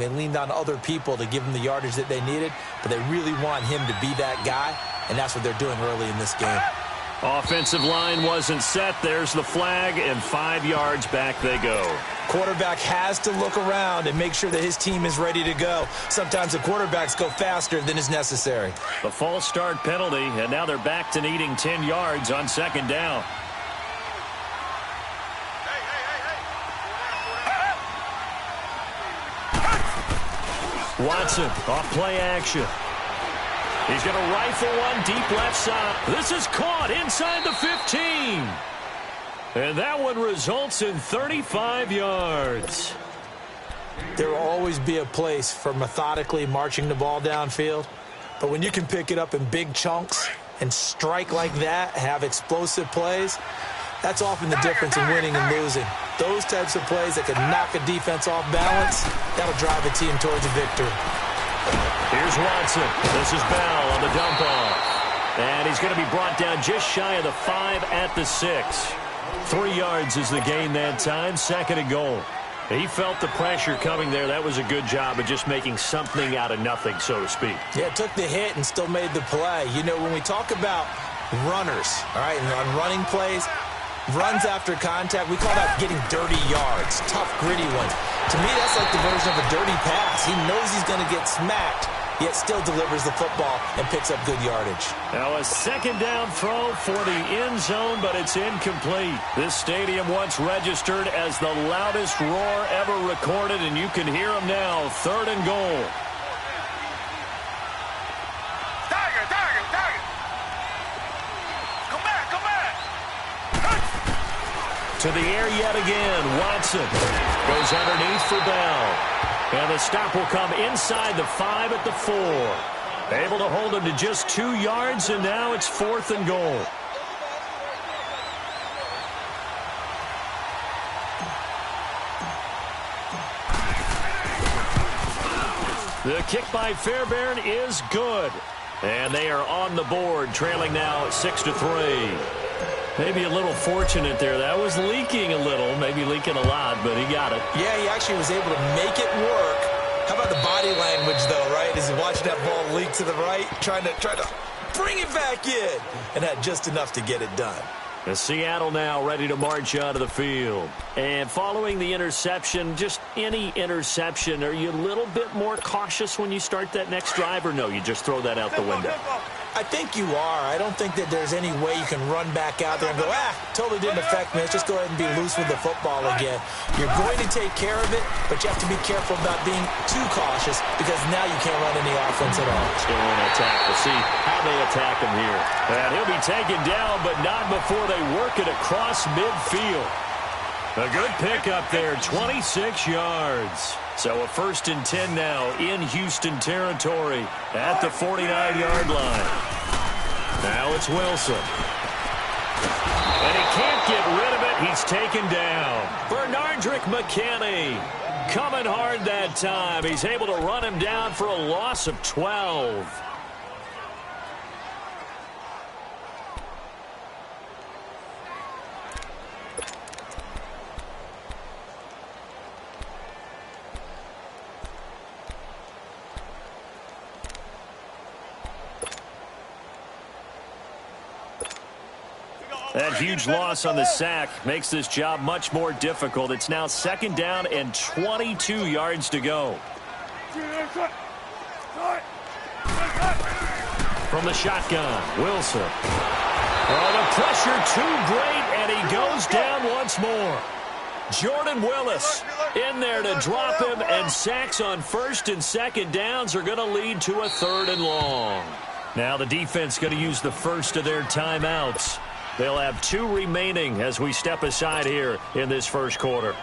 They leaned on other people to give them the yardage that they needed, but they really want him to be that guy, and that's what they're doing early in this game. Offensive line wasn't set. There's the flag, and 5 yards back they go. Quarterback has to look around and make sure that his team is ready to go. Sometimes the quarterbacks go faster than is necessary. The false start penalty, and now they're back to needing 10 yards on second down. Watson off play action. He's going to rifle one deep left side. This is caught inside the 15. And that one results in 35 yards. There will always be a place for methodically marching the ball downfield. But when you can pick it up in big chunks and strike like that, have explosive plays, that's often the difference in winning and losing. Those types of plays that can knock a defense off balance, that'll drive a team towards a victory. Here's Watson. This is Bell on the dump off. And he's going to be brought down just shy of the 5 at the 6. 3 yards is the gain that time, 2nd and goal. He felt the pressure coming there. That was a good job of just making something out of nothing, so to speak. Yeah, took the hit and still made the play. You know, when we talk about runners, all right, and on running plays, runs after contact, we call that getting dirty yards, tough, gritty ones. To me, that's like the version of a dirty pass. He knows he's going to get smacked, yet still delivers the football and picks up good yardage. Now a second down throw for the end zone, but it's incomplete. This stadium once registered as the loudest roar ever recorded, and you can hear him now. 3rd and goal. To the air yet again. Watson goes underneath for Bell. And the stop will come inside the 5 at the 4. Able to hold him to just 2 yards, and now it's 4th and goal. The kick by Fairbairn is good. And they are on the board, trailing now 6-3. Maybe a little fortunate there. That was leaking a little, maybe leaking a lot, but he got it. Yeah, he actually was able to make it work. How about the body language, though, right? As he watched that ball leak to the right, trying to bring it back in, and had just enough to get it done. The Seattle now ready to march out of the field. And following the interception, just any interception, are you a little bit more cautious when you start that next drive, or no, you just throw that out the window? I think you are. I don't think that there's any way you can run back out there and go, totally didn't affect me. Let's just go ahead and be loose with the football again. You're going to take care of it, but you have to be careful about being too cautious because now you can't run any offense at all. Still in attack. We'll see how they attack him here. And he'll be taken down, but not before they work it across midfield. A good pickup there, 26 yards. So a 1st and 10 now in Houston territory at the 49-yard line. Now it's Wilson. And he can't get rid of it. He's taken down. Bernardrick McKinney coming hard that time. He's able to run him down for a loss of 12. That huge loss on the sack makes this job much more difficult. It's now 2nd down and 22 yards to go. From the shotgun, Wilson. Oh, the pressure too great, and he goes down once more. Jordan Willis in there to drop him, and sacks on 1st and 2nd downs are going to lead to a 3rd and long. Now the defense going to use the first of their timeouts. They'll have 2 remaining as we step aside here in this first quarter.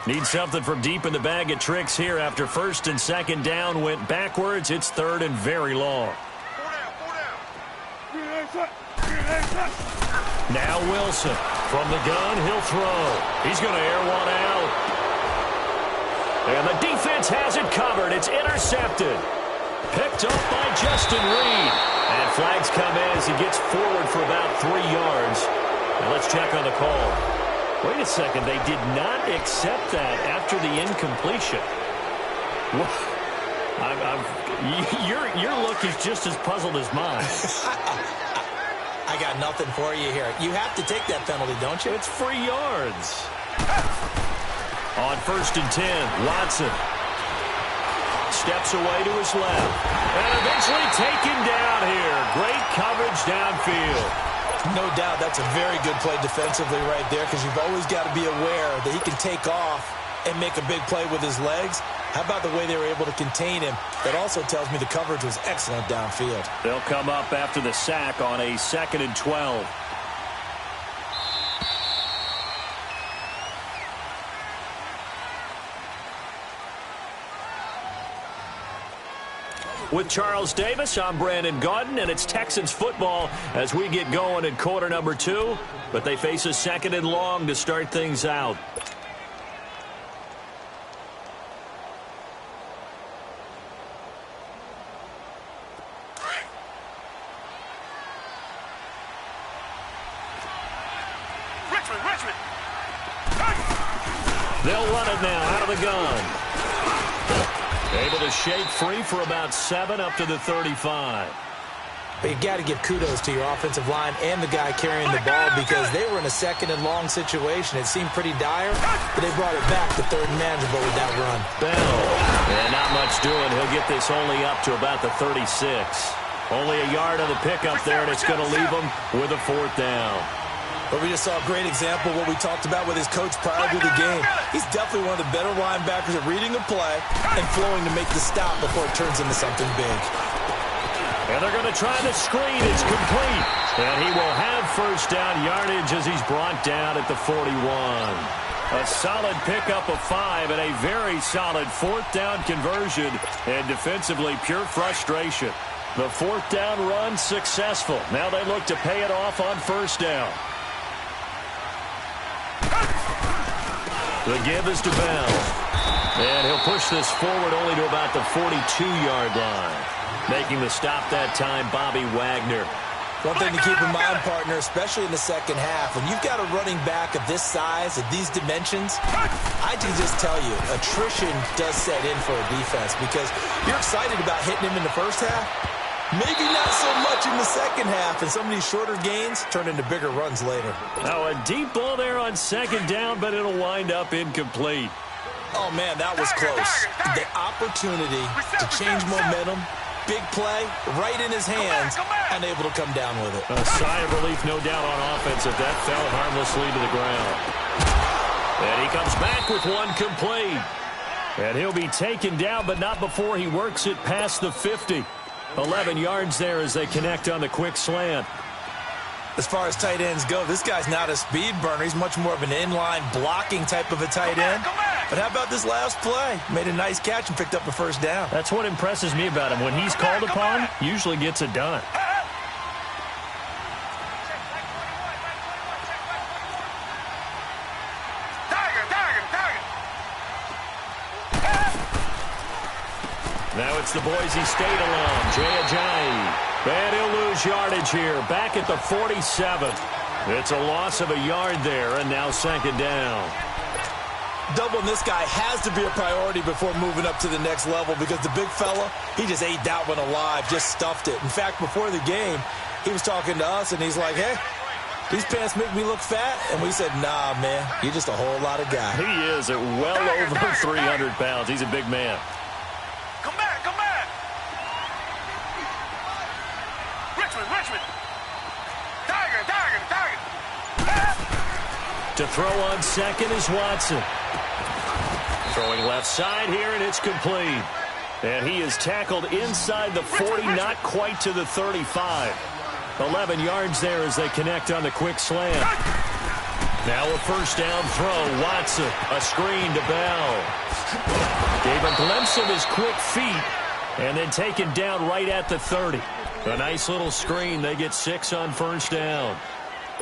Need something from deep in the bag of tricks here after 1st and 2nd down went backwards. It's 3rd and very long. Now Wilson from the gun. He'll throw. He's going to air one out. And the defense has it covered. It's intercepted. Picked up by Justin Reed. And flags come in as he gets forward for about 3 yards. And let's check on the call. Wait a second. They did not accept that after the incompletion. Your look is just as puzzled as mine. I got nothing for you here. You have to take that penalty, don't you? It's free yards. On 1st and 10, Watson steps away to his left. And eventually taken down here. Great coverage downfield. No doubt that's a very good play defensively right there, because you've always got to be aware that he can take off and make a big play with his legs. How about the way they were able to contain him? That also tells me the coverage was excellent downfield. They'll come up after the sack on a 2nd and 12. With Charles Davis, I'm Brandon Gaudin, and it's Texans football as we get going in quarter number 2. But they face a 2nd and long to start things out. They'll run it now out of the gun. Able to shake free for about 7 up to the 35. But you got to give kudos to your offensive line and the guy carrying the ball, because they were in a 2nd and long situation. It seemed pretty dire, but they brought it back to 3rd and manageable with that run. Bell. And not much doing. He'll get this only up to about the 36. Only a yard on the pickup there, and it's going to leave him with a 4th down. But we just saw a great example of what we talked about with his coach prior to the game. He's definitely one of the better linebackers at reading a play and flowing to make the stop before it turns into something big. And they're going to try the screen. It's complete. And he will have 1st down yardage as he's brought down at the 41. A solid pickup of 5 and a very solid 4th down conversion. And defensively, pure frustration. The 4th down run successful. Now they look to pay it off on 1st down. The give is to Bell. And he'll push this forward only to about the 42-yard line. Making the stop that time, Bobby Wagner. One thing to keep in mind, partner, especially in the 2nd half, when you've got a running back of this size, of these dimensions, I can just tell you, attrition does set in for a defense, because you're excited about hitting him in the 1st half. Maybe not so much in the 2nd half, and some of these shorter gains turn into bigger runs later. Now a deep ball there on 2nd down, but it'll wind up incomplete. Oh, man, that was close. The opportunity to change momentum, big play, right in his hands, unable to come down with it. A sigh of relief, no doubt, on offense if that fell harmlessly to the ground. And he comes back with one complete. And he'll be taken down, but not before he works it past the 50. 11 yards there as they connect on the quick slant. As far as tight ends go, this guy's not a speed burner. He's much more of an inline blocking type of a tight end. But how about this last play? Made a nice catch and picked up a 1st down. That's what impresses me about him. When he's called upon, usually gets it done. Now it's the Boise State alum, Jay Ajayi. And he'll lose yardage here, back at the 47. It's a loss of a yard there, and now 2nd down. Doubling this guy has to be a priority before moving up to the next level, because the big fella, he just ate that one alive, just stuffed it. In fact, before the game, he was talking to us, and he's like, hey, these pants make me look fat. And we said, nah, man, you're just a whole lot of guy. He is at well over 300 pounds. He's a big man. Come back. Richmond. Target. To throw on 2nd is Watson. Throwing left side here, and it's complete. And he is tackled inside the 40, not quite to the 35. 11 yards there as they connect on the quick slant. Now a 1st down throw. Watson, a screen to Bell. Gave a glimpse of his quick feet, and then taken down right at the 30. A nice little screen. They get 6 on 1st down.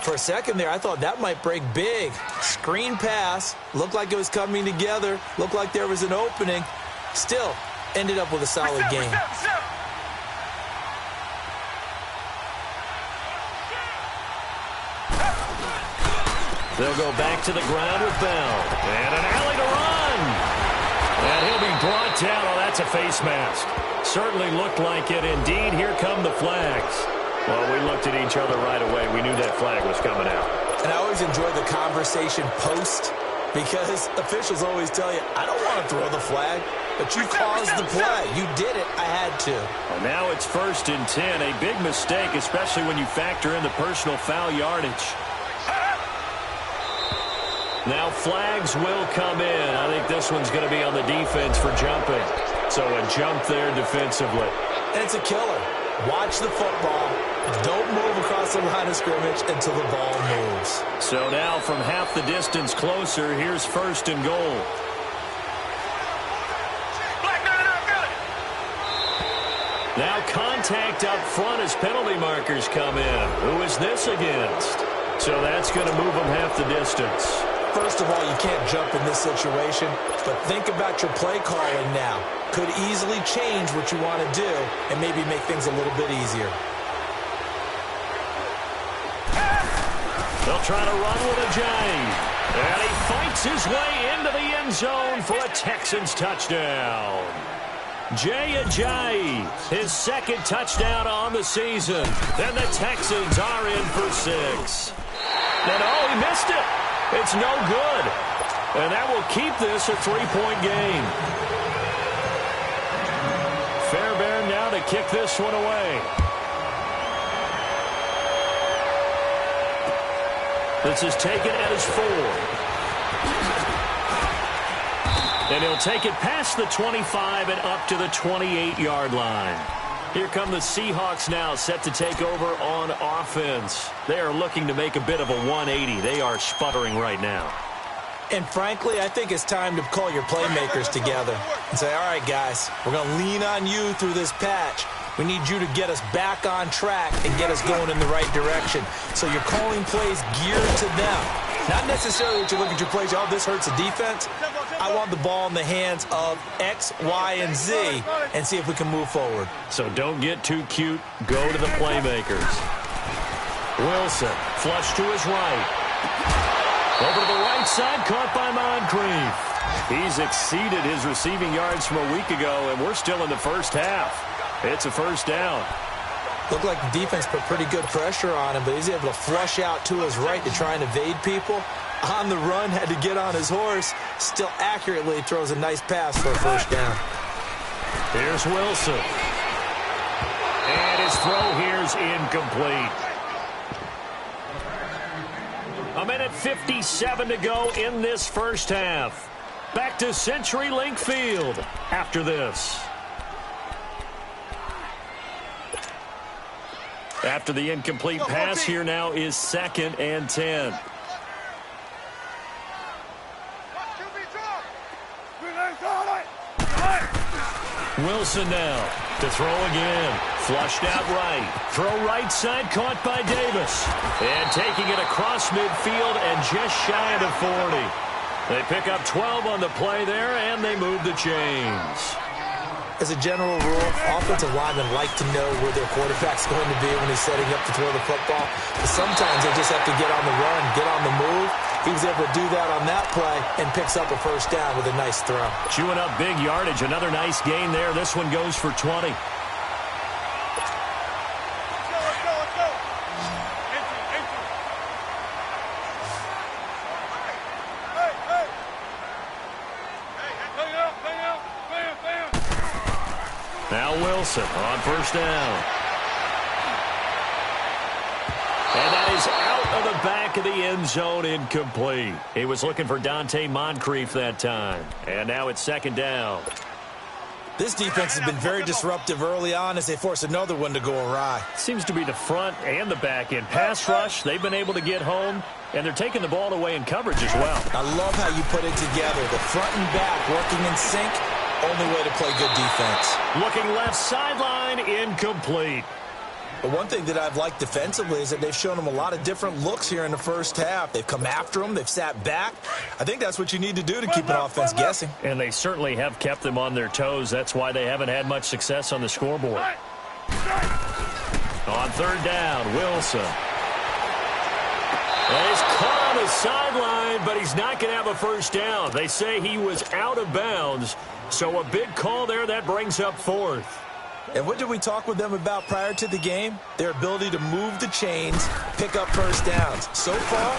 For a second there, I thought that might break big. Screen pass. Looked like it was coming together. Looked like there was an opening. Still, ended up with a solid game. They'll go back to the ground with Bell. And an alley to run. And he'll be brought down. Oh, that's a face mask. Certainly looked like it. Indeed, here come the flags. Well, we looked at each other right away. We knew that flag was coming out. And I always enjoy the conversation post because officials always tell you, I don't want to throw the flag, but you caused the play. You did it. I had to. Well, now it's 1st and 10. A big mistake, especially when you factor in the personal foul yardage. Now flags will come in. I think this one's going to be on the defense for jumping. So a jump there defensively. And it's a killer. Watch the football. Don't move across the line of scrimmage until the ball moves. So now from half the distance closer, here's 1st and goal. Now contact up front as penalty markers come in. Who is this against? So that's going to move them half the distance. First of all, you can't jump in this situation, but think about your play calling now. Could easily change what you want to do and maybe make things a little bit easier. They'll try to run with Ajayi. And he fights his way into the end zone for a Texans touchdown. Jay Ajayi, his 2nd touchdown on the season. Then the Texans are in for 6. And oh, he missed it. It's no good. And that will keep this a 3-point game. Fairbairn now to kick this one away. This is taken at his 4. And he'll take it past the 25 and up to the 28-yard line. Here come the Seahawks now, set to take over on offense. They are looking to make a bit of a 180. They are sputtering right now. And frankly, I think it's time to call your playmakers together and say, all right, guys, we're going to lean on you through this patch. We need you to get us back on track and get us going in the right direction. So you're calling plays geared to them. Not necessarily that you look at your plays, oh, this hurts the defense. I want the ball in the hands of X, Y, and Z and see if we can move forward. So don't get too cute. Go to the playmakers. Wilson, flush to his right. Over to the right side, caught by Moncrief. He's exceeded his receiving yards from a week ago, and we're still in the first half. It's a 1st down. Looked like the defense put pretty good pressure on him, but he's able to flush out to his right to try and evade people. On the run, had to get on his horse. Still accurately throws a nice pass for a 1st down. Here's Wilson. And his throw here's incomplete. A minute 57 to go in this first half. Back to CenturyLink Field after this. After the incomplete pass, here now is 2nd and 10. Wilson now to throw again. Flushed out right. Throw right side caught by Davis. And taking it across midfield and just shy of the 40. They pick up 12 on the play there, and they move the chains. As a general rule, offensive linemen like to know where their quarterback's going to be when he's setting up to throw the football. But sometimes they just have to get on the run, get on the move. He was able to do that on that play and picks up a 1st down with a nice throw. Chewing up big yardage. Another nice gain there. This one goes for 20. Now Wilson on 1st down. And that is out of the back of the end zone, incomplete. He was looking for Dante Moncrief that time. And now it's 2nd down. This defense has been very disruptive early on as they force another one to go awry. Seems to be the front and the back end. Pass rush, they've been able to get home, and they're taking the ball away in coverage as well. I love how you put it together. The front and back working in sync. Only way to play good defense. Looking left sideline, incomplete. But one thing that I've liked defensively is that they've shown them a lot of different looks here in the first half. They've come after them. They've sat back. I think that's what you need to do to keep an offense guessing. And they certainly have kept them on their toes. That's why they haven't had much success on the scoreboard. On 3rd down, Wilson. And he's caught on the sideline, but he's not going to have a first down. They say he was out of bounds, so a big call there. That brings up fourth. And what did we talk with them about prior to the game? Their ability to move the chains, pick up first downs. So far,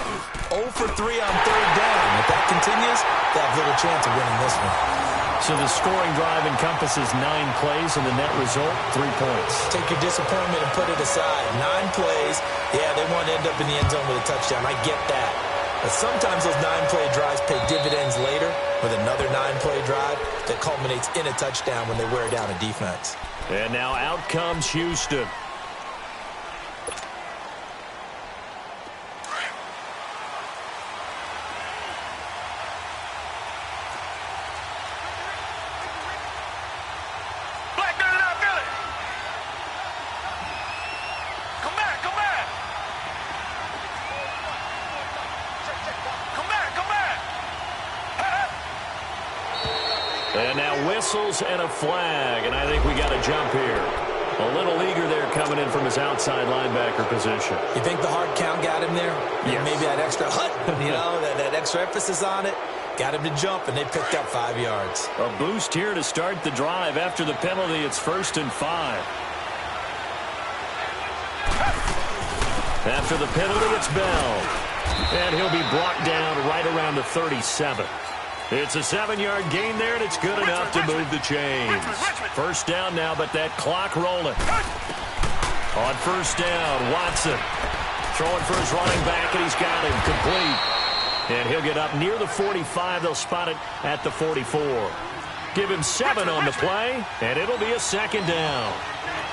0 for 3 on third down. If that continues, they have little chance of winning this one. So the scoring drive encompasses 9 plays, and the net result, 3 points. Take your disappointment and put it aside. 9 plays. Yeah, they want to end up in the end zone with a touchdown. I get that. But sometimes those 9-play drives pay dividends later with another 9-play drive that culminates in a touchdown when they wear down a defense. And now out comes Houston. And now whistles and a flag, and I think we got a jump here. A little eager there coming in from his outside linebacker position. You think the hard count got him there? Yes. Maybe that extra that extra emphasis on it got him to jump, and they picked up 5 yards. A boost here to start the drive. After the penalty, it's 1st and 5. After the penalty, it's Bell. And he'll be brought down right around the 37. It's a 7-yard gain there, and it's good enough to move the chains. First down now, but that clock rolling. On first down, Watson throwing for his running back, and he's got him complete. And he'll get up near the 45. They'll spot it at the 44. Give him 7 on the play, and it'll be a 2nd down.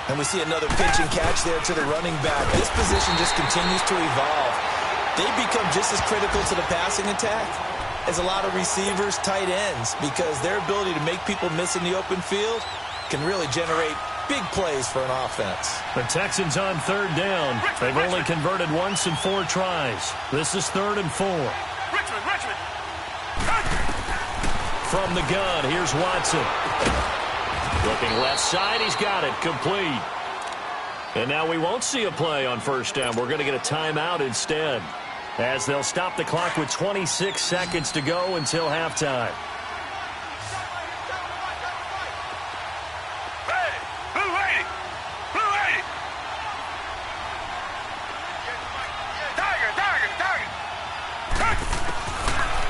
And we see another pitch and catch there to the running back. This position just continues to evolve. They become just as critical to the passing attack as a lot of receivers, tight ends, because their ability to make people miss in the open field can really generate big plays for an offense. The Texans on 3rd down. They've only converted once in 4 tries. This is 3rd and 4. From the gun, here's Watson. Looking left side, he's got it, complete. And now we won't see a play on first down. We're going to get a timeout instead, as they'll stop the clock with 26 seconds to go until halftime.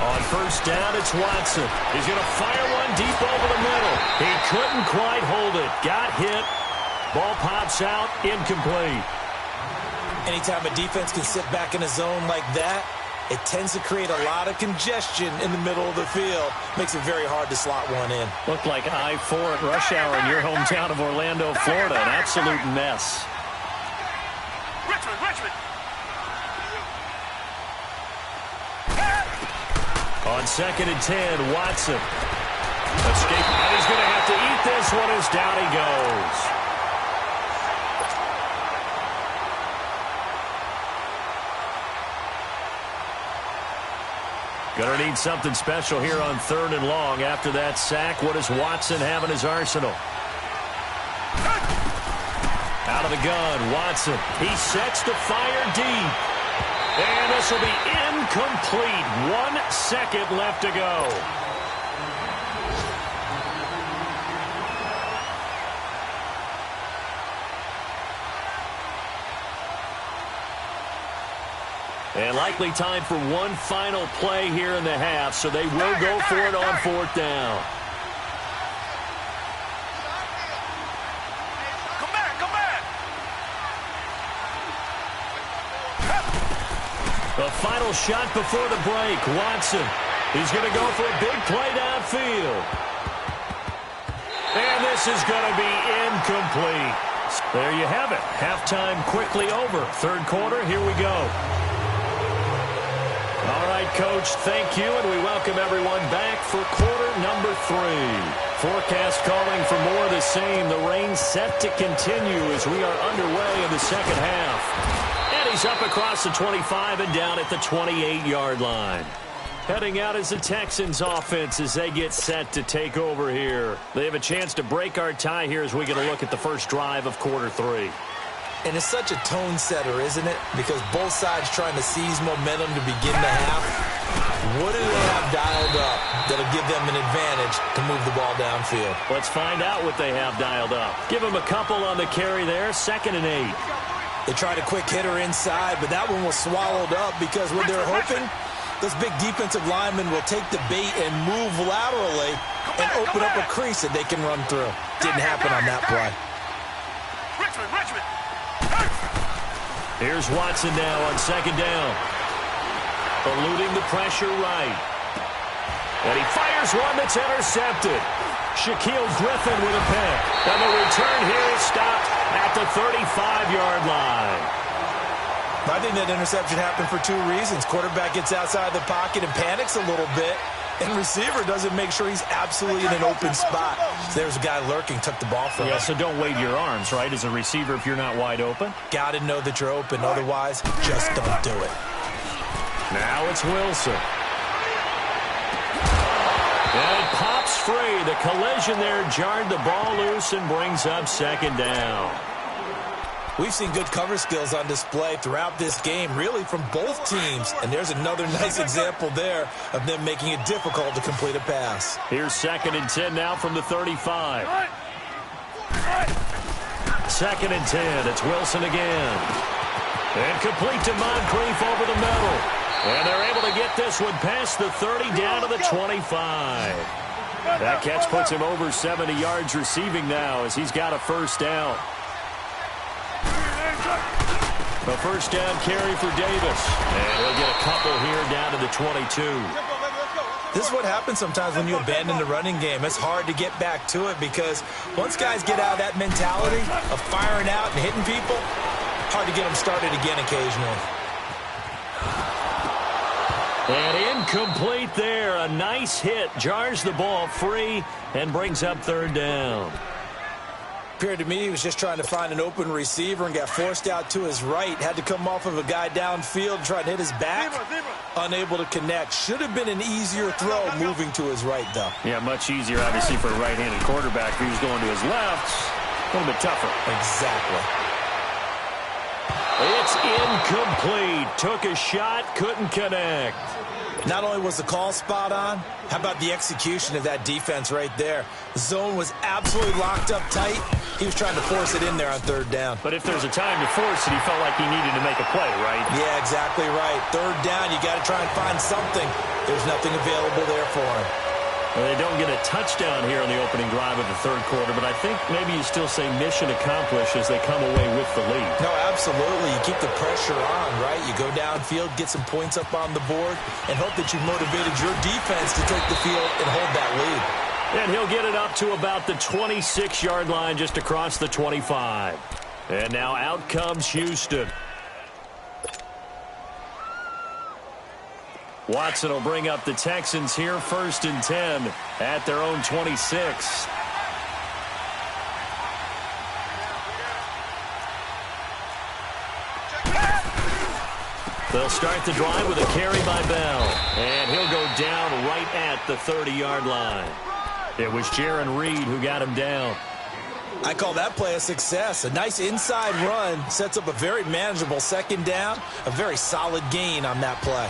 On first down, it's Watson. He's going to fire one deep over the middle. He couldn't quite hold it. Got hit. Ball pops out, incomplete. Anytime a defense can sit back in a zone like that, it tends to create a lot of congestion in the middle of the field. Makes it very hard to slot one in. Looked like I-4 at rush hour in your hometown of Orlando, Florida. An absolute mess. Richmond. On 2nd and 10, Watson. Escape, and he's going to have to eat this one as down he goes. Going to need something special here on 3rd and long. After that sack, what does Watson have in his arsenal? Out of the gun, Watson. He sets to fire deep. And this will be incomplete. 1 second left to go. And likely time for one final play here in the half, so they will go for it on 4th down. Come back. The final shot before the break, Watson. He's going to go for a big play downfield. And this is going to be incomplete. There you have it. Halftime quickly over. 3rd quarter, here we go. All right, Coach, thank you, and we welcome everyone back for quarter number 3. Forecast calling for more of the same. The rain set to continue as we are underway in the second half. And he's up across the 25 and down at the 28-yard line. Heading out is the Texans offense as they get set to take over here. They have a chance to break our tie here as we get a look at the first drive of quarter 3. And it's such a tone setter, isn't it? Because both sides trying to seize momentum to begin the half. What do they have dialed up that'll give them an advantage to move the ball downfield? Let's find out what they have dialed up. Give them a couple on the carry there, 2nd and 8. They tried a quick hitter inside, but that one was swallowed up because what they're hoping, those big defensive linemen will take the bait and move laterally and open up a crease that they can run through. Didn't happen on that play. Richmond. Here's Watson now on 2nd down. Eluding the pressure right. And he fires one that's intercepted. Shaquille Griffin with a pick. And the return here is stopped at the 35-yard line. I think that interception happened for 2 reasons. Quarterback gets outside the pocket and panics a little bit. And receiver doesn't make sure he's absolutely in an open spot. So there's a guy lurking, took the ball from him. Yeah, so don't wave your arms, right, as a receiver if you're not wide open. Got to know that you're open. Otherwise, just don't do it. Now it's Wilson. And it pops free. The collision there jarred the ball loose and brings up 2nd down. We've seen good cover skills on display throughout this game, really from both teams. And there's another nice example there of them making it difficult to complete a pass. Here's 2nd and 10 now from the 35. 2nd and 10. It's Wilson again. And complete to Moncrief over the middle. And they're able to get this one past the 30 down to the 25. That catch puts him over 70 yards receiving now as he's got a 1st down. A 1st down carry for Davis. And he'll get a couple here down to the 22. This is what happens sometimes when you abandon the running game. It's hard to get back to it because once guys get out of that mentality of firing out and hitting people, hard to get them started again occasionally. And incomplete there. A nice hit. Jars the ball free and brings up 3rd down. Appeared to me he was just trying to find an open receiver and got forced out to his right. Had to come off of a guy downfield, try to hit his back. Unable to connect. Should have been an easier throw moving to his right, though. Yeah, much easier, obviously, for a right-handed quarterback. If he was going to his left, a little bit tougher. Exactly. It's incomplete. Took a shot, couldn't connect. Not only was the call spot on, how about the execution of that defense right there? The zone was absolutely locked up tight. He was trying to force it in there on 3rd down. But if there's a time to force it, he felt like he needed to make a play, right? Yeah, exactly right. 3rd down, you got to try and find something. There's nothing available there for him. Well, they don't get a touchdown here on the opening drive of the 3rd quarter, but I think maybe you still say mission accomplished as they come away with the lead. No, absolutely. You keep the pressure on, right? You go downfield, get some points up on the board, and hope that you motivated your defense to take the field and hold that lead. And he'll get it up to about the 26-yard line just across the 25. And now out comes Houston. Watson will bring up the Texans here, 1st and 10 at their own 26. They'll start the drive with a carry by Bell. And he'll go down right at the 30-yard line. It was Jaron Reed who got him down. I call that play a success. A nice inside run sets up a very manageable 2nd down. A very solid gain on that play.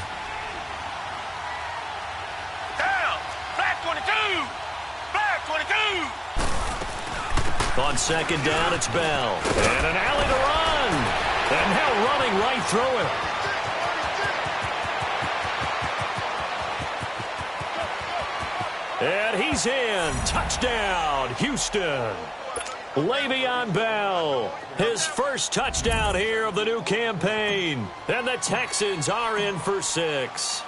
On 2nd down, it's Bell. And an alley to run. And now running right through it. And he's in. Touchdown, Houston. Le'Veon Bell, his 1st touchdown here of the new campaign. And the Texans are in for 6.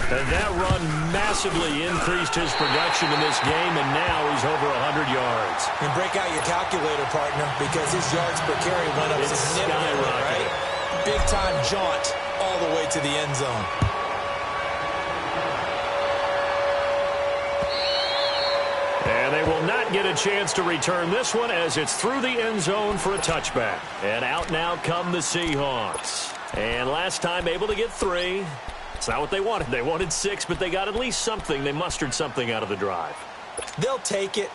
And that run massively increased his production in this game, and now he's over 100 yards. And break out your calculator, partner, because his yards per carry went up significantly, right? Big-time jaunt all the way to the end zone. And they will not get a chance to return this one as it's through the end zone for a touchback. And out now come the Seahawks. And last time able to get 3. It's not what they wanted. They wanted 6, but they got at least something. They mustered something out of the drive. They'll take it.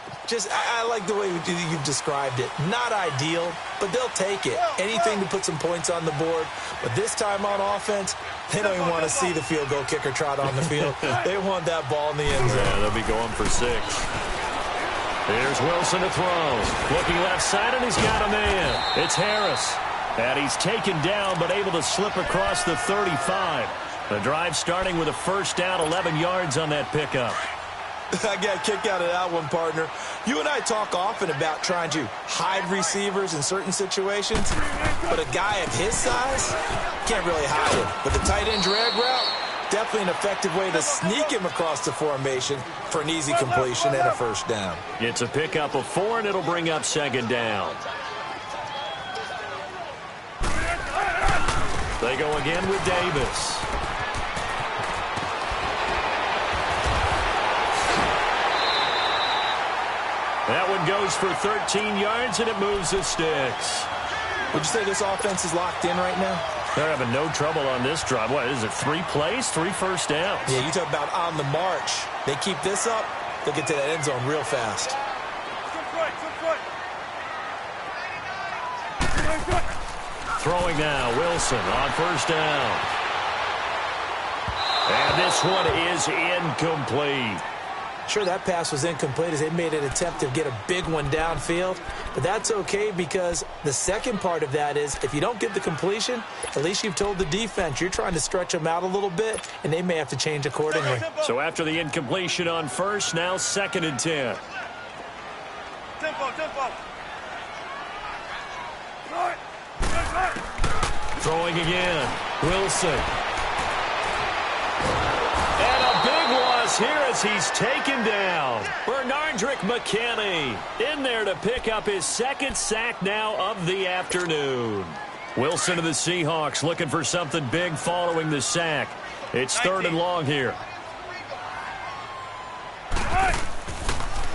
I like the way you've described it. Not ideal, but they'll take it. Anything to put some points on the board. But this time on offense, they don't even want to see the field goal kicker trot on the field. They want that ball in the end zone. Yeah, they'll be going for 6. Here's Wilson to throw. Looking left side, and he's got a man. It's Harris. And he's taken down, but able to slip across the 35. The drive starting with a first down, 11 yards on that pickup. I got a kick out of that one, partner. You and I talk often about trying to hide receivers in certain situations, but a guy of his size can't really hide him. But the tight end drag route, definitely an effective way to sneak him across the formation for an easy completion and a first down. It's a pickup of 4, and it'll bring up second down. They go again with Davis. That one goes for 13 yards, and it moves the sticks. Would you say this offense is locked in right now? They're having no trouble on this drive. What is it, 3 plays, 3 first downs? Yeah, you talk about on the march. They keep this up, they'll get to that end zone real fast. Throwing now, Wilson on first down. And this one is incomplete. Sure, that pass was incomplete as they made an attempt to get a big one downfield, but that's okay because the second part of that is if you don't get the completion, at least you've told the defense you're trying to stretch them out a little bit, and they may have to change accordingly. So after the incompletion on first, now 2nd and 10. Throwing again, Wilson. Here as he's taken down. Bernardrick McKinney in there to pick up his 2nd sack now of the afternoon. Wilson of the Seahawks looking for something big following the sack. It's 3rd and long here.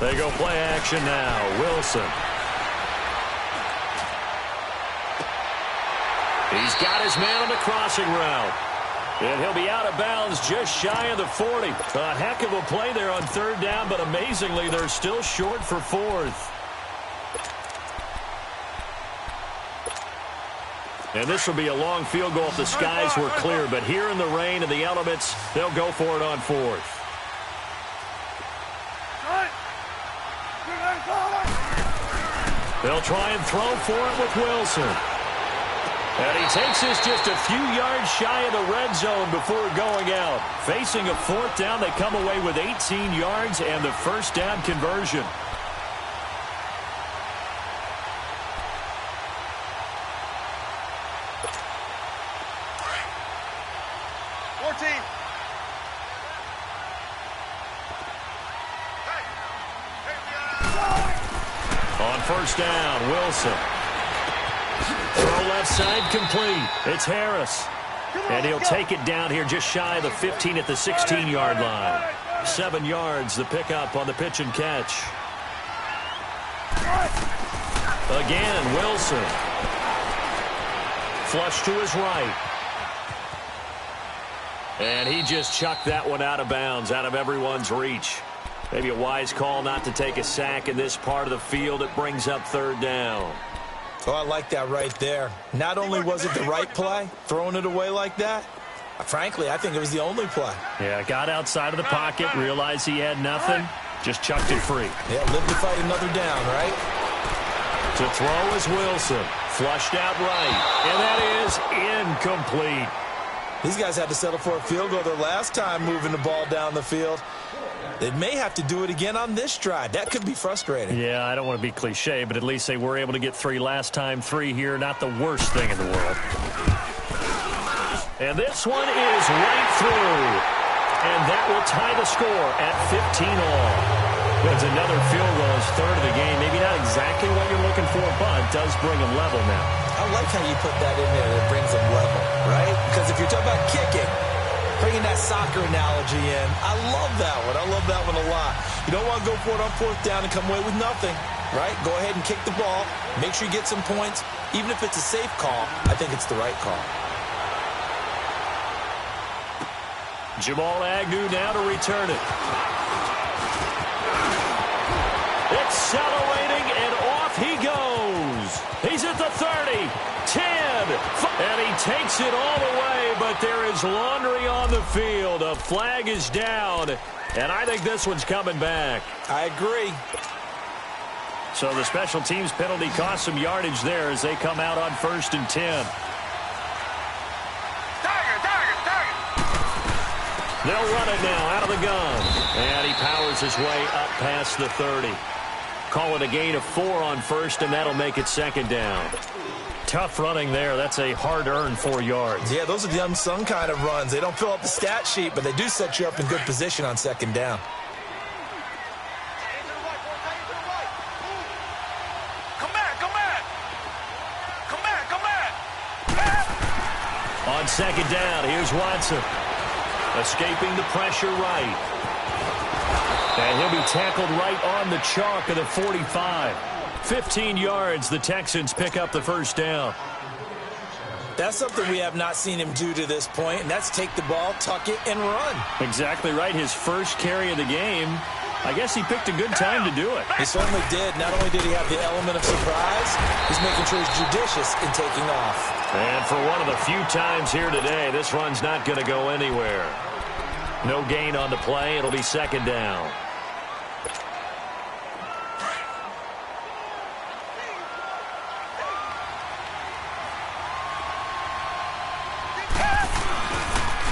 They go play action now. Wilson. He's got his man on the crossing route. And he'll be out of bounds just shy of the 40. A heck of a play there on 3rd down, but amazingly, they're still short for 4th. And this will be a long field goal if the skies were clear, but here in the rain and the elements, they'll go for it on 4th. They'll try and throw for it with Wilson. And he takes this just a few yards shy of the red zone before going out. Facing a 4th down, they come away with 18 yards and the first down conversion. On first down, Wilson. Throw left side complete. It's Harris. And he'll take it down here just shy of the 15 at the 16-yard line. 7 yards, the pickup on the pitch and catch. Again, Wilson. Flush to his right. And he just chucked that one out of bounds, out of everyone's reach. Maybe a wise call not to take a sack in this part of the field. It brings up 3rd down. Oh, I like that right there. Not only was it the right play, throwing it away like that, frankly, I think it was the only play. Yeah, got outside of the pocket, realized he had nothing, just chucked it free. Yeah, live to fight another down, right? To throw is Wilson. Flushed out right. And that is incomplete. These guys had to settle for a field goal their last time moving the ball down the field. They may have to do it again on this drive. That could be frustrating. Yeah, I don't want to be cliche, but at least they were able to get 3 last time. 3 here, not the worst thing in the world. And this one is right through. And that will tie the score at 15 all. It's another field goal, his 3rd of the game. Maybe not exactly what you're looking for, but it does bring them level now. I like how you put that in there that brings them level, right? Because if you're talking about kicking, bringing that soccer analogy in, I love that one. I love that one a lot. You don't want to go for it on 4th down and come away with nothing, right? Go ahead and kick the ball. Make sure you get some points. Even if it's a safe call, I think it's the right call. Jamal Agnew now to return it. accelerating, and off he goes. He's at the 30, 10, and he takes it all the way, but there is laundry on the field. A flag is down, and I think this one's coming back. I agree. So the special teams penalty cost some yardage there as they come out on 1st and 10. They'll run it now out of the gun. And he powers his way up past the 30. Call it a gain of 4 on 1st, and that'll make it 2nd down. Tough running there. That's a hard-earned 4 yards. Yeah, those are the unsung kind of runs. They don't fill up the stat sheet, but they do set you up in good position on 2nd down. On 2nd down, here's Watson. Escaping the pressure right. And he'll be tackled right on the chalk of the 45. 15 yards, the Texans pick up the 1st down. That's something we have not seen him do to this point, and that's take the ball, tuck it, and run. Exactly right. His first carry of the game. I guess he picked a good time to do it. He certainly did. Not only did he have the element of surprise, he's making sure he's judicious in taking off. And for one of the few times here today, this run's not going to go anywhere. No gain on the play. It'll be 2nd down.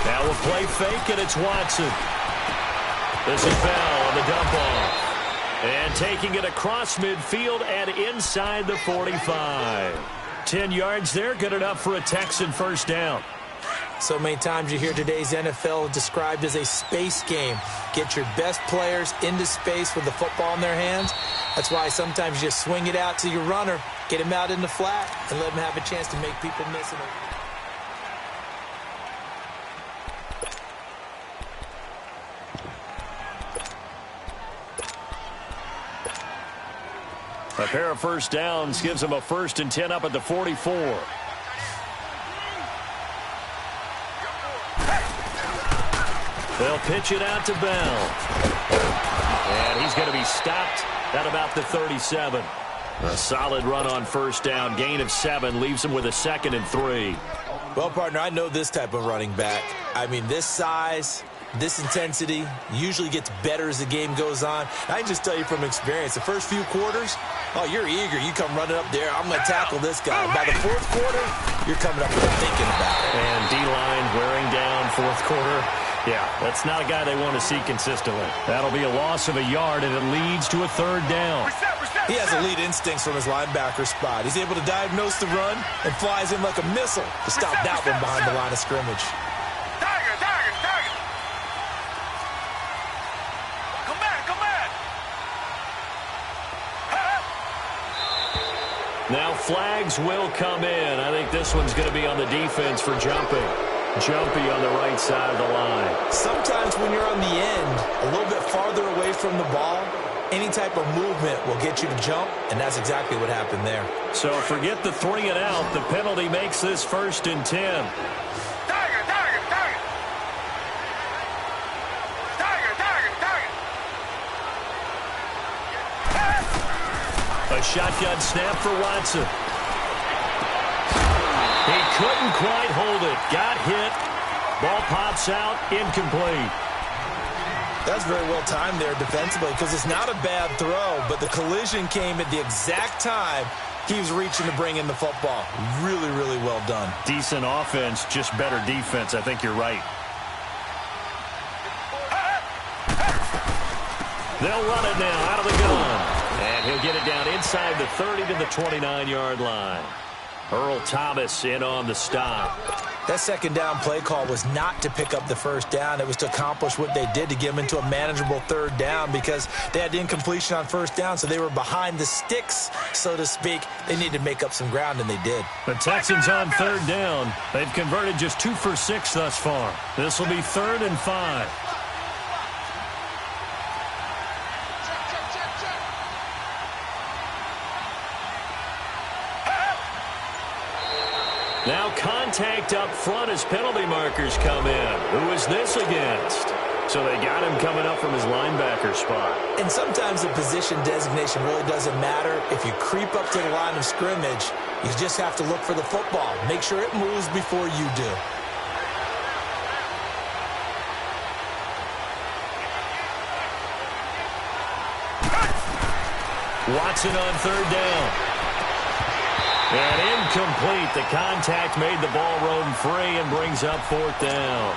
Now we'll play fake, and it's Watson. This is Bell on the dump off. And taking it across midfield and inside the 45. 10 yards there, good enough for a Texan 1st down. So many times you hear today's NFL described as a space game. Get your best players into space with the football in their hands. That's why sometimes you just swing it out to your runner, get him out in the flat, and let him have a chance to make people miss it. A pair of 1st downs gives them a 1st and 10 up at the 44. They'll pitch it out to Bell. And he's going to be stopped at about the 37. A solid run on 1st down. Gain of 7 leaves him with a 2nd and 3. Well, partner, I know this type of running back. I mean, this size, this intensity usually gets better as the game goes on. I can just tell you from experience, the first few quarters, oh, you're eager. You come running up there. I'm going to tackle this guy. By the 4th quarter, you're coming up there thinking about it. And D-line wearing down 4th quarter. Yeah, that's not a guy they want to see consistently. That'll be a loss of a yard, and it leads to a 3rd down. He has elite instincts from his linebacker spot. He's able to diagnose the run and flies in like a missile to stop that one behind the line of scrimmage. Now flags will come in. I think this one's going to be on the defense for jumping. Jumpy on the right side of the line. Sometimes when you're on the end, a little bit farther away from the ball, any type of movement will get you to jump, and that's exactly what happened there. So forget the 3 and out. The penalty makes this 1st and 10. A shotgun snap for Watson. He couldn't quite hold it. Got hit. Ball pops out. Incomplete. That's very well timed there defensively because it's not a bad throw, but the collision came at the exact time he was reaching to bring in the football. Really, really well done. Decent offense, just better defense. I think you're right. They'll run it now out of the gun. And he'll get it down inside the 30 to the 29-yard line. Earl Thomas in on the stop. That 2nd down play call was not to pick up the 1st down. It was to accomplish what they did to get them into a manageable 3rd down because they had incompletion on 1st down, so they were behind the sticks, so to speak. They needed to make up some ground, and they did. The Texans on 3rd down. They've converted just 2 for 6 thus far. This will be 3rd and 5. Now contact up front as penalty markers come in. Who is this against? So they got him coming up from his linebacker spot. And sometimes the position designation really doesn't matter. If you creep up to the line of scrimmage, you just have to look for the football. Make sure it moves before you do. Watson on third down. And incomplete. The contact made the ball roam free and brings up fourth down.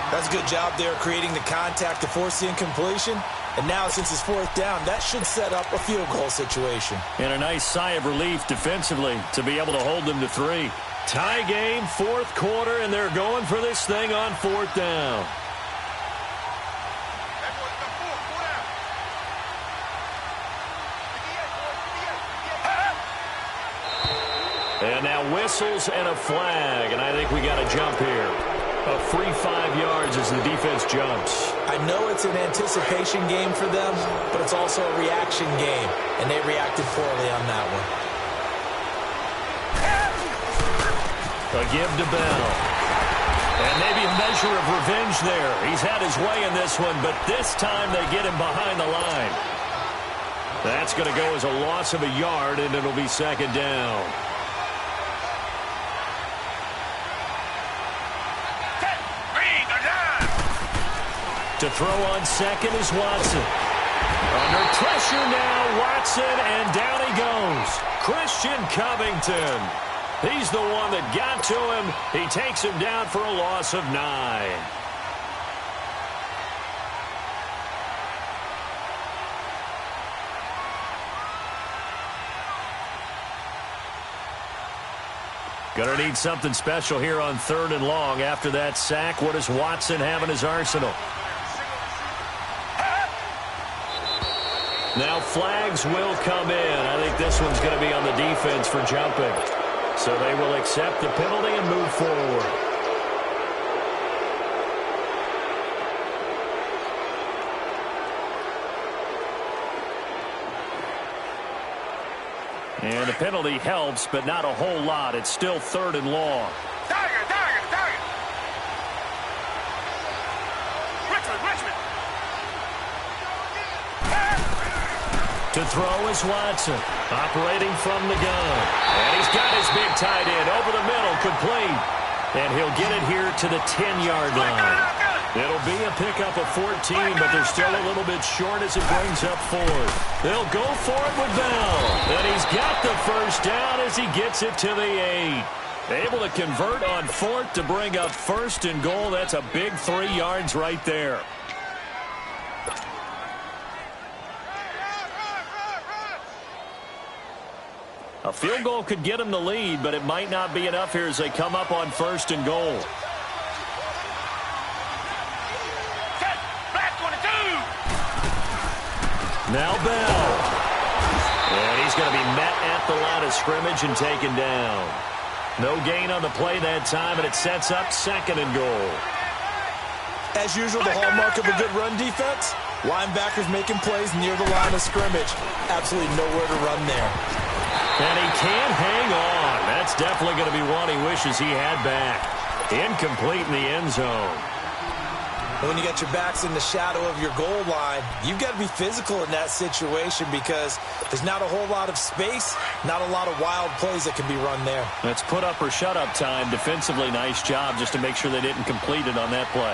That's a good job there creating the contact to force the incompletion. And now since it's fourth down, that should set up a field goal situation. And a nice sigh of relief defensively to be able to hold them to 3. Tie game, fourth quarter, and they're going for this thing on fourth down. And now whistles and a flag, and I think we got a jump here. A free 5 yards as the defense jumps. I know it's an anticipation game for them, but it's also a reaction game, and they reacted poorly on that one. A give to Bell. And maybe a measure of revenge there. He's had his way in this one, but this time they get him behind the line. That's going to go as a loss of a yard, and it'll be second down. To throw on second is Watson. Under pressure now, Watson, and down he goes. Christian Covington. He's the one that got to him. He takes him down for a loss of 9. Gonna need something special here on third and long. After that sack, what does Watson have in his arsenal? Now flags will come in. I think this one's going to be on the defense for jumping. So they will accept the penalty and move forward. And the penalty helps, but not a whole lot. It's still third and long. Target. Richmond. To throw is Watson, operating from the gun. And he's got his big tight end over the middle, complete. And he'll get it here to the 10-yard line. It'll be a pickup of 14, but they're still a little bit short as it brings up fourth. They'll go for it with Bell. And he's got the first down as he gets it to the 8. Able to convert on fourth to bring up first and goal. That's a big 3 yards right there. A field goal could get them the lead, but it might not be enough here as they come up on first and goal. Now Bell. And he's going to be met at the line of scrimmage and taken down. No gain on the play that time, and it sets up second and goal. As usual, the hallmark of a good run defense, linebackers making plays near the line of scrimmage. Absolutely nowhere to run there. And he can't hang on. That's definitely going to be one he wishes he had back. Incomplete in the end zone. When you got your backs in the shadow of your goal line, you've got to be physical in that situation because there's not a whole lot of space, not a lot of wild plays that can be run there. That's put up or shut up time. Defensively, nice job just to make sure they didn't complete it on that play.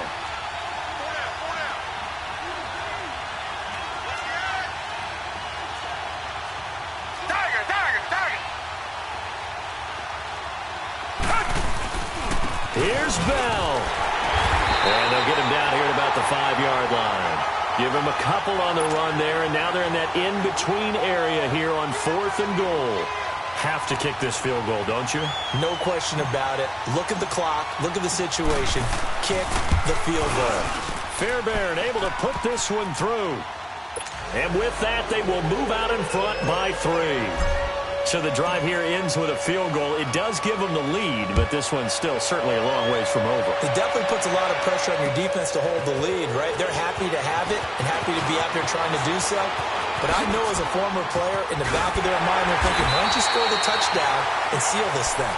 Here's Bell. And they'll get him down here at about the 5-yard line. Give him a couple on the run there, and now they're in that in-between area here on fourth and goal. Have to kick this field goal, don't you? No question about it. Look at the clock. Look at the situation. Kick the field goal. Fairbairn able to put this one through. And with that, they will move out in front by 3. So the drive here ends with a field goal. It does give them the lead, but this one's still certainly a long ways from over. It definitely puts a lot of pressure on your defense to hold the lead, right? They're happy to have it and happy to be out there trying to do so. But I know as a former player, in the back of their mind, they're thinking, why don't you score the touchdown and seal this thing?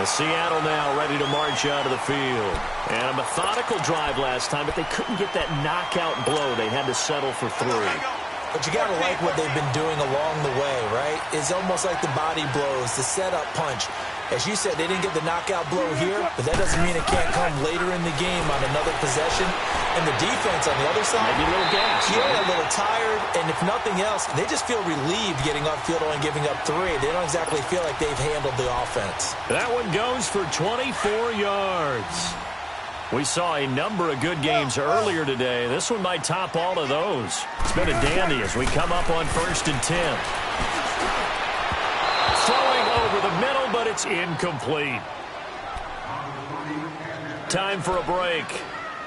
Seattle now ready to march out of the field. And a methodical drive last time, but they couldn't get that knockout blow. They had to settle for 3. But you got to like what they've been doing along the way, right? It's almost like the body blows, the setup punch. As you said, they didn't get the knockout blow here, but that doesn't mean it can't come later in the game on another possession. And the defense on the other side, maybe a little gas. Yeah, a little tired. And if nothing else, they just feel relieved getting upfield and giving up 3. They don't exactly feel like they've handled the offense. That one goes for 24 yards. We saw a number of good games earlier today. This one might top all of those. It's been a dandy as we come up on 1st and 10. Throwing over the middle, but it's incomplete. Time for a break.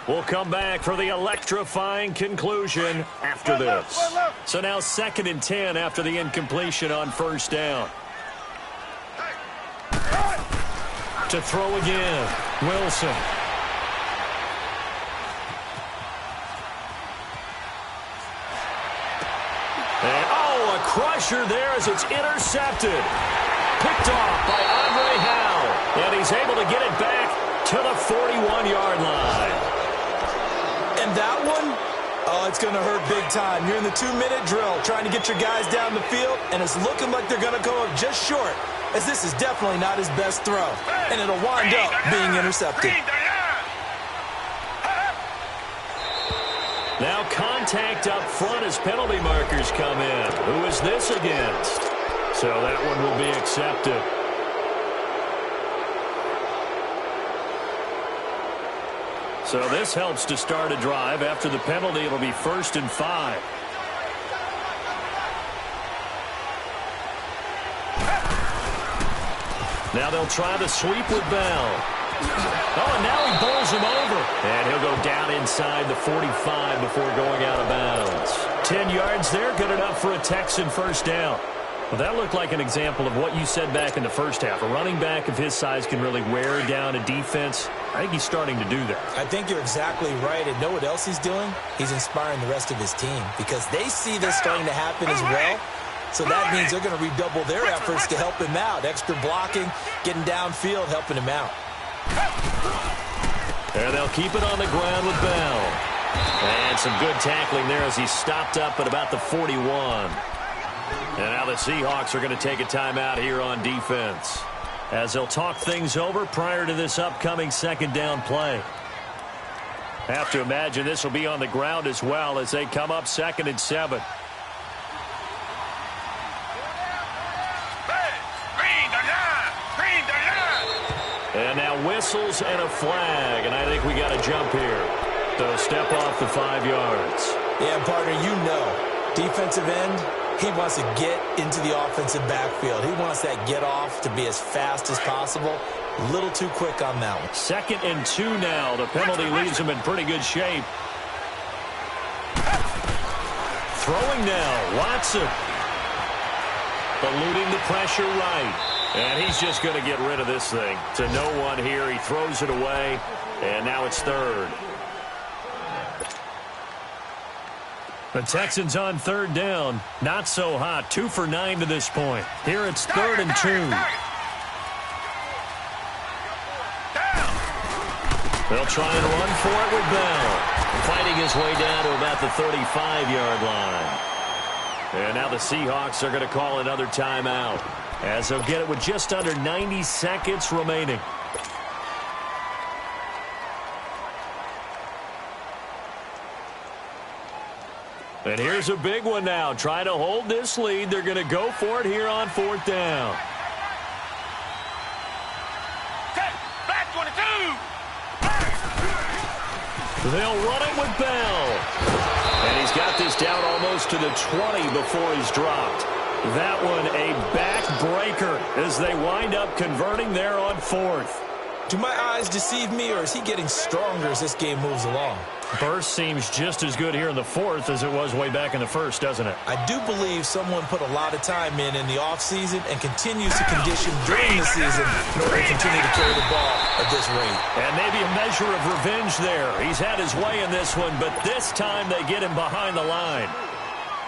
We'll come back for the electrifying conclusion after this. So now 2nd and 10 after the incompletion on 1st down. To throw again, Wilson. And, oh, a crusher there as it's intercepted. Picked off by Andre Howe. And he's able to get it back to the 41-yard line. And that one, oh, it's going to hurt big time. You're in the 2-minute drill trying to get your guys down the field, and it's looking like they're going to go up just short, as this is definitely not his best throw. And it'll wind up being intercepted. Now contact up front as penalty markers come in. Who is this against? So that one will be accepted. So this helps to start a drive. After the penalty, it'll be 1st and 5. Now they'll try the sweep with Bell. Oh, and now he bowls him over. And he'll go down inside the 45 before going out of bounds. 10 yards there, good enough for a Texan 1st down. Well, that looked like an example of what you said back in the first half. A running back of his size can really wear down a defense. I think he's starting to do that. I think you're exactly right. And know what else he's doing? He's inspiring the rest of his team because they see this starting to happen as well. So that means they're going to redouble their efforts to help him out. Extra blocking, getting downfield, helping him out. And they'll keep it on the ground with Bell. And some good tackling there as he stopped up at about the 41. And now the Seahawks are going to take a timeout here on defense as they'll talk things over prior to this upcoming 2nd down play. Have to imagine this will be on the ground as well as they come up 2nd and 7. And now whistles and a flag, and I think we got a jump here. So step off the 5 yards. Yeah, partner, you know, defensive end, he wants to get into the offensive backfield. He wants that get off to be as fast as possible. A little too quick on that one. 2nd and 2 now. The penalty leaves him in pretty good shape. Throwing now, Watson. Eluding the pressure right. And he's just going to get rid of this thing. To no one here. He throws it away. And now it's 3rd. The Texans on 3rd down. Not so hot. 2 for 9 to this point. Here it's 3rd and 2. They'll try and run for it with Bell. Fighting his way down to about the 35-yard line. And now the Seahawks are going to call another timeout, as they'll get it with just under 90 seconds remaining. And here's a big one now. Trying to hold this lead. They're going to go for it here on 4th down. Black 22. They'll run it with Bell. And he's got this down almost to the 20 before he's dropped. That one a backbreaker as they wind up converting there on 4th. Do my eyes deceive me, or is he getting stronger as this game moves along? Burst seems just as good here in the 4th as it was way back in the 1st, doesn't it? I do believe someone put a lot of time in the offseason and continues to condition during the season in order to continue to carry the ball at this rate. And maybe a measure of revenge there. He's had his way in this one, but this time they get him behind the line.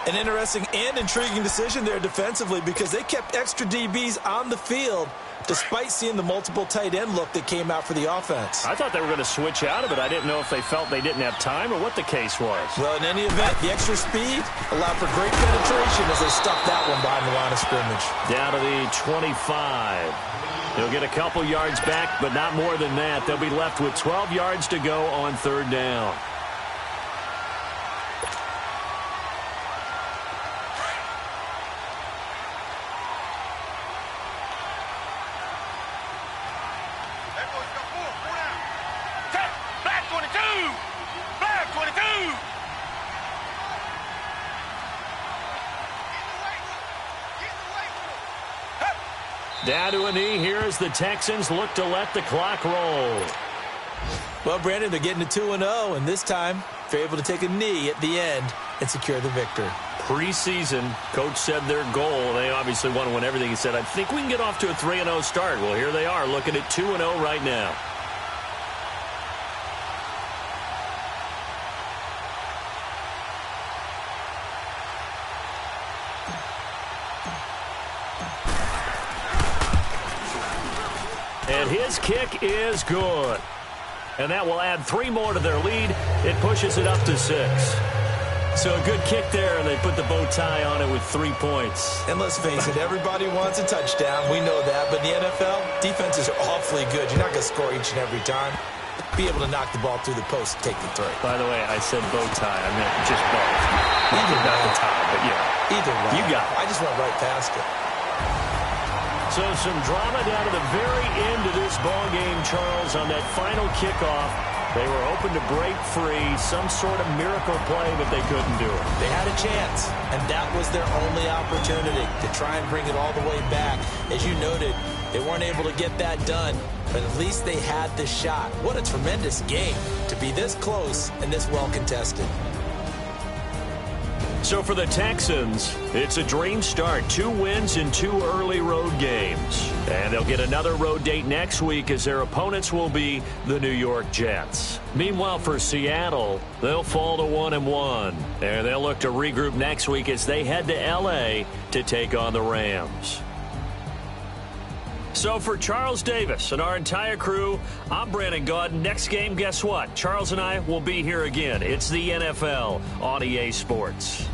An interesting and intriguing decision there defensively because they kept extra DBs on the field despite seeing the multiple tight end look that came out for the offense. I thought they were going to switch out of it. I didn't know if they felt they didn't have time or what the case was. Well, in any event, the extra speed allowed for great penetration as they stuffed that one behind the line of scrimmage. Down to the 25. They'll get a couple yards back, but not more than that. They'll be left with 12 yards to go on third down. Down to a knee here as the Texans look to let the clock roll. Well, Brandon, they're getting to 2-0, and this time they're able to take a knee at the end and secure the victory. Preseason, coach said their goal, they obviously want to win everything. He said, I think we can get off to a 3-0 start. Well, here they are looking at 2-0 right now. And his kick is good. And that will add 3 more to their lead. It pushes it up to 6. So a good kick there, and they put the bow tie on it with 3 points. And let's face it, everybody wants a touchdown. We know that. But in the NFL, defenses are awfully good. You're not going to score each and every time. Be able to knock the ball through the post and take the 3. By the way, I said bow tie. I meant just bow. Either not the tie, but yeah. Either way. You got it. I just went right past it. So some drama down to the very end of this ball game, Charles, on that final kickoff. They were hoping to break free, some sort of miracle play, but they couldn't do it. They had a chance, and that was their only opportunity to try and bring it all the way back. As you noted, they weren't able to get that done, but at least they had the shot. What a tremendous game to be this close and this well contested. So for the Texans, it's a dream start. 2 wins in 2 early road games. And they'll get another road date next week as their opponents will be the New York Jets. Meanwhile, for Seattle, they'll fall to 1-1. And they'll look to regroup next week as they head to L.A. to take on the Rams. So for Charles Davis and our entire crew, I'm Brandon Gaudin. Next game, guess what? Charles and I will be here again. It's the NFL on EA Sports.